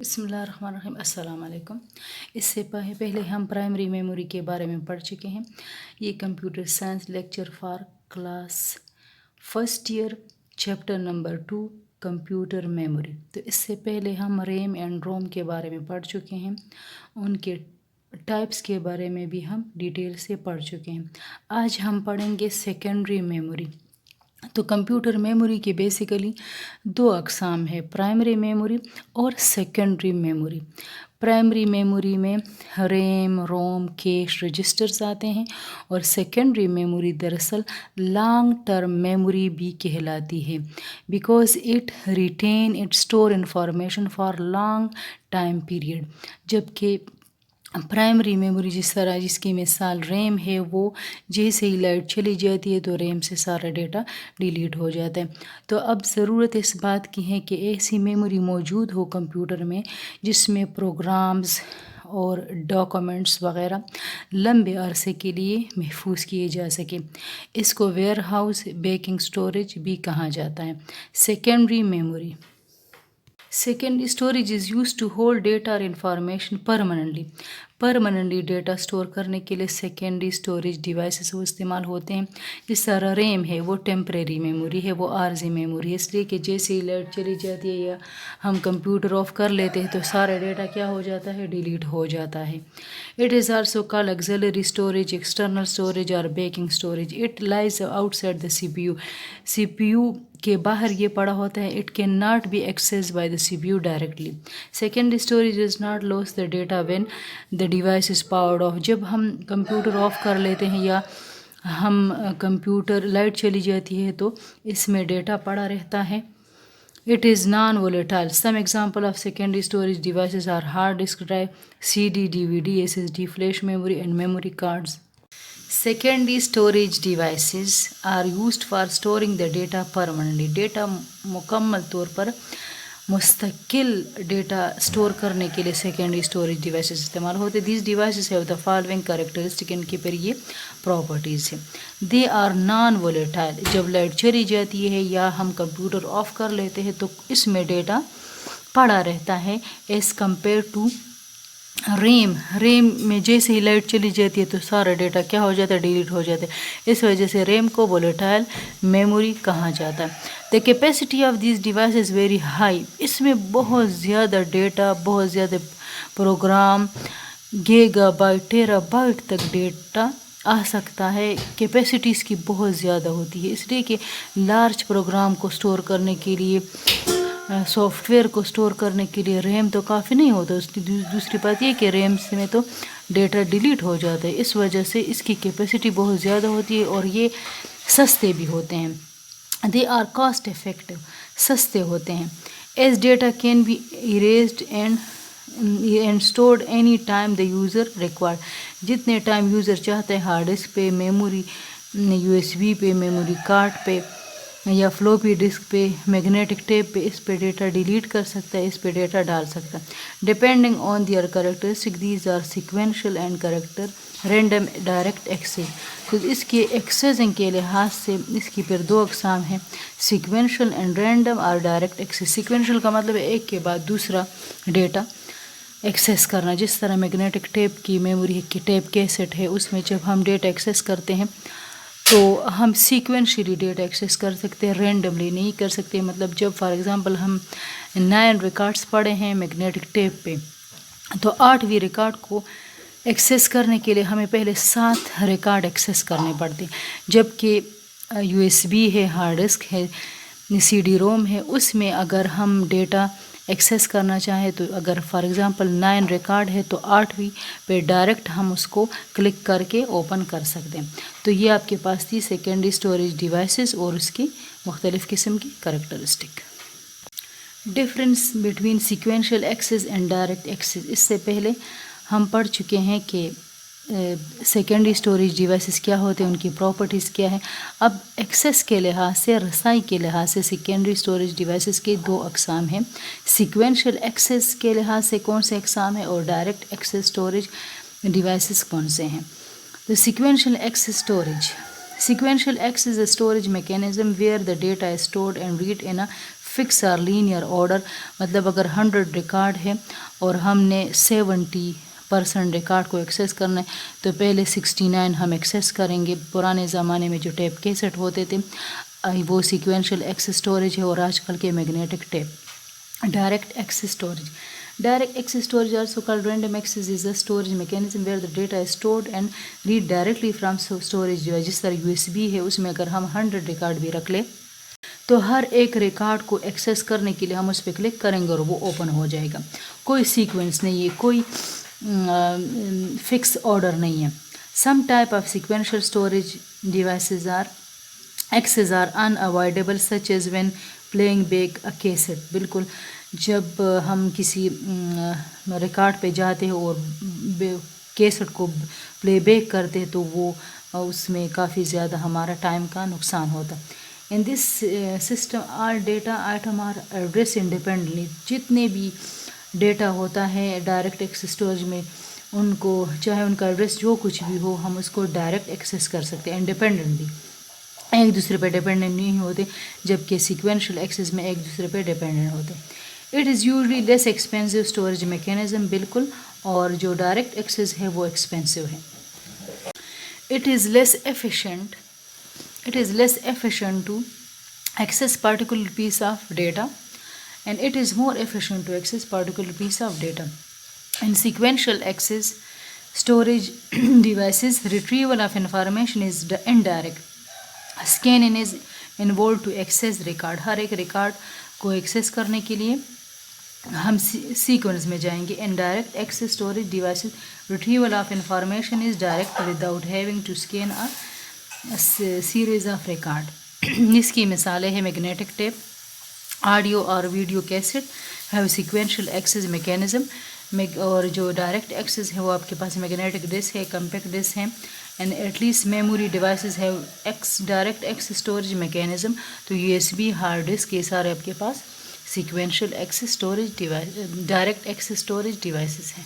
بسم اللہ الرحمن الرحیم. السلام علیکم. اس سے پہلے ہم پرائمری میموری کے بارے میں پڑھ چکے ہیں. یہ computer science lecture for class first year chapter number 2 computer memory. تو اس سے پہلے ہم ریم اینڈ روم کے بارے میں پڑھ چکے ہیں. ان کے ٹائپس کے بارے میں بھی ہم ڈیٹیل سے پڑھ چکے ہیں. آج ہم پڑھیں گے سیکنڈری میموری. تو کمپیوٹر میموری کے بیسیکلی 2 اقسام ہے، پرائمری میموری اور سیکنڈری میموری. پرائمری میموری میں ریم، روم، کیش، رجسٹرز آتے ہیں، اور سیکنڈری میموری دراصل لانگ ٹرم میموری بھی کہلاتی ہے because it store information for long time period. جبکہ پرائمری میموری جس کی مثال ریم ہے، وہ جیسے ہی لائٹ چلی جاتی ہے تو ریم سے سارا ڈیٹا ڈیلیٹ ہو جاتا ہے. تو اب ضرورت اس بات کی ہے کہ ایسی میموری موجود ہو کمپیوٹر میں جس میں پروگرامز اور ڈاکومنٹس وغیرہ لمبے عرصے کے لیے محفوظ کیے جا سکے. اس کو ویئر ہاؤس بیکنگ اسٹوریج بھی کہا جاتا ہے. Secondary memory. Secondary storage is used to hold data or information permanently. Permanently data store کرنے کے لیے سیکنڈری اسٹوریج ڈیوائسز وہ استعمال ہوتے ہیں. جس طرح ریم ہے وہ ٹیمپریری میموری ہے، وہ عارضی میموری ہے، اس لیے کہ جیسے ہی لائٹ چلی جاتی ہے یا ہم کمپیوٹر آف کر لیتے ہیں تو سارا ڈیٹا کیا ہو جاتا ہے، ڈیلیٹ ہو جاتا ہے. It is also call auxiliary storage, external storage اور backing storage. It lies outside the C P U کے باہر یہ پڑا ہوتا ہے. It can not be access by the C P U directly. Secondary storage does not lose the data when the device is powered off. جب ہم computer of کر لیتے ہیں یا ہم کمپیوٹر لائٹ چلی جاتی ہے تو اس میں ڈیٹا پڑا رہتا ہے. It is non-volatile. Some example of secondary storage devices are hard disk drive, CD, DVD, SSD, flash memory and memory cards. Secondary storage devices are used for storing the data permanently. Data مکمل طور پر مستقل data store کرنے کے لیے secondary storage devices استعمال ہوتے ہیں. These devices have the following characteristic. ان کے پر یہ پراپرٹیز ہیں. They are non volatile. جب لائٹ چلی جاتی ہے یا ہم کمپیوٹر آف کر لیتے ہیں تو اس میں ڈیٹا پڑا رہتا ہے as compare to RAM. RAM میں جیسے ہی لائٹ چلی جاتی ہے تو سارا ڈیٹا کیا ہو جاتا ہے، ڈیلیٹ ہو جاتا ہے. اس وجہ سے ریم کو ولیٹائل میموری کہا جاتا ہے. The capacity of these device is very high. اس میں بہت زیادہ ڈیٹا، بہت زیادہ program, gigabyte, terabyte تک ڈیٹا آ سکتا ہے. کیپیسٹی اس کی بہت زیادہ ہوتی ہے، اس لیے کہ لارج پروگرام کو اسٹور کرنے کے لیے، سافٹ ویئر کو اسٹور کرنے کے لیے ریم تو کافی نہیں ہوتا. اس کی دوسری بات یہ کہ ریم میں تو ڈیٹا ڈیلیٹ ہو جاتا ہے. اس وجہ سے اس کی کیپیسٹی بہت زیادہ ہوتی ہے اور یہ سستے بھی ہوتے ہیں. They are cost effective. سستے ہوتے ہیں. As data can be erased and stored any time the user required. جتنے ٹائم یوزر چاہتے ہیں ہارڈ ڈسک پہ، میموری یو ایس بی پہ، میموری کارڈ پہ یا فلوپی ڈسک پہ، میگنیٹک ٹیپ پہ، اس پہ ڈیٹا ڈیلیٹ کر سکتا ہے، اس پہ ڈیٹا ڈال سکتا ہے. Depending on their characteristic these are sequential and character random direct access. تو اس کے ایکسیسنگ کے لحاظ سے اس کی پھر 2 اقسام ہیں، سیکوینشل اینڈ رینڈم اور ڈائریکٹ ایکسیس. سیکوینشل کا مطلب ہے ایک کے بعد دوسرا ڈیٹا ایکسیس کرنا. جس طرح میگنیٹک ٹیپ کی میموری کی ٹیپ کیسٹ ہے، اس میں جب ہم ڈیٹا ایکسیس کرتے ہیں تو ہم سیکوینشلی ڈیٹا ایکسیس کر سکتے ہیں، رینڈملی نہیں کر سکتے. مطلب جب فار ایگزامپل ہم 9 ریکارڈس پڑھے ہیں میگنیٹک ٹیپ پہ تو 8ویں ریکارڈ کو ایکسیس کرنے کے لیے ہمیں پہلے 7 ریکارڈ ایکسیس کرنے پڑتے ہیں. جبکہ یو ایس بی ہے، ہارڈ ڈسک ہے، سی ڈی روم ہے، اس میں اگر ہم ڈیٹا ایکسیس کرنا چاہیں تو اگر فار ایگزامپل 9 ریکارڈ ہے تو 8ویں پہ ڈائریکٹ ہم اس کو کلک کر کے اوپن کر سکتے ہیں. تو یہ آپ کے پاس تھی سیکنڈری اسٹوریج ڈیوائسز اور اس کی مختلف قسم کی characteristic. Difference between sequential access and direct access. اس سے پہلے ہم پڑھ چکے ہیں کہ سیکنڈری اسٹوریج ڈیوائسز کیا ہوتے ہیں، ان کی پراپرٹیز کیا ہیں. اب ایکسیس کے لحاظ سے، رسائی کے لحاظ سے سیکنڈری اسٹوریج ڈیوائسز کے 2 اقسام ہیں. سیکوینشل ایکسیس کے لحاظ سے کون سے اقسام ہیں اور ڈائریکٹ ایکسیس اسٹوریج ڈیوائسز کون سے ہیں. تو sequential access storage. Sequential access is a storage mechanism where the data is stored and read in a fix اور لینئر آرڈر، مطلب اگر 100 ریکارڈ ہے اور ہم نے 70% ریکارڈ کو ایکسیس کرنا ہے تو پہلے 69 ہم ایکسیس کریں گے۔ پرانے زمانے میں جو ٹیپ کیسٹ ہوتے تھے وہ سیکوینشل ایکسس اسٹوریج ہے، اور آج کل کے magnetic tape. Direct access storage. Direct access storage, also called random access, is a storage mechanism where the data is stored and read directly from storage device. جس طرح USB ہے، اس میں اگر ہم 100 ریکارڈ بھی رکھ لیں تو ہر ایک ریکارڈ کو ایکسیس کرنے کے لیے ہم اس پہ کلک کریں گے اور وہ اوپن ہو جائے گا۔ کوئی سیکوینس نہیں ہے، کوئی فکس آرڈر نہیں ہے۔ Some type of sequential storage devices are access are unavoidable, such as when playing back a cassette. بالکل جب ہم کسی ریکارڈ پہ جاتے ہیں اور کیسٹ کو پلے بیک کرتے ہیں تو وہ اس میں کافی زیادہ ہمارا ٹائم کا نقصان ہوتا ہے۔ In this system all data item are address independently. جتنے بھی ڈیٹا ہوتا ہے ڈائریکٹ ایکسس اسٹوریج میں، ان کو چاہے ان کا ایڈریس جو کچھ بھی ہو، ہم اس کو ڈائریکٹ ایکسیس کر سکتے ہیں انڈیپینڈنٹلی، ایک دوسرے پہ ڈیپینڈنٹ نہیں ہوتے، جبکہ سیکوینشل ایکسس میں ایک دوسرے پہ ڈیپینڈنٹ ہوتے ہیں۔ It is usually less expensive storage mechanism, بالکل، اور جو ڈائریکٹ ایکسس ہے وہ ایکسپینسو ہے۔ It is less efficient to access particular piece of data, and it is more efficient to access particular piece of data. In sequential access storage devices, retrieval of information is indirect. Scanning is involved to access record. ہر ایک record کو access کرنے کے لیے ہم sequence میں جائیں گے۔ indirect access storage devices, retrieval of information is direct without having to scan a series of record. اس کی مثالیں ہیں میگنیٹک ٹیپ، آڈیو اور video cassette have sequential access mechanism, اور جو ڈائریکٹ ایکسس ہے وہ آپ کے پاس میگنیٹک ڈسک ہے، کمپیکٹ ڈسک ہے، and at least memory devices have direct access storage mechanism, تو USB، ہارڈ ڈسک، یہ سارے آپ کے پاس sequential access storage direct access storage devices ہیں۔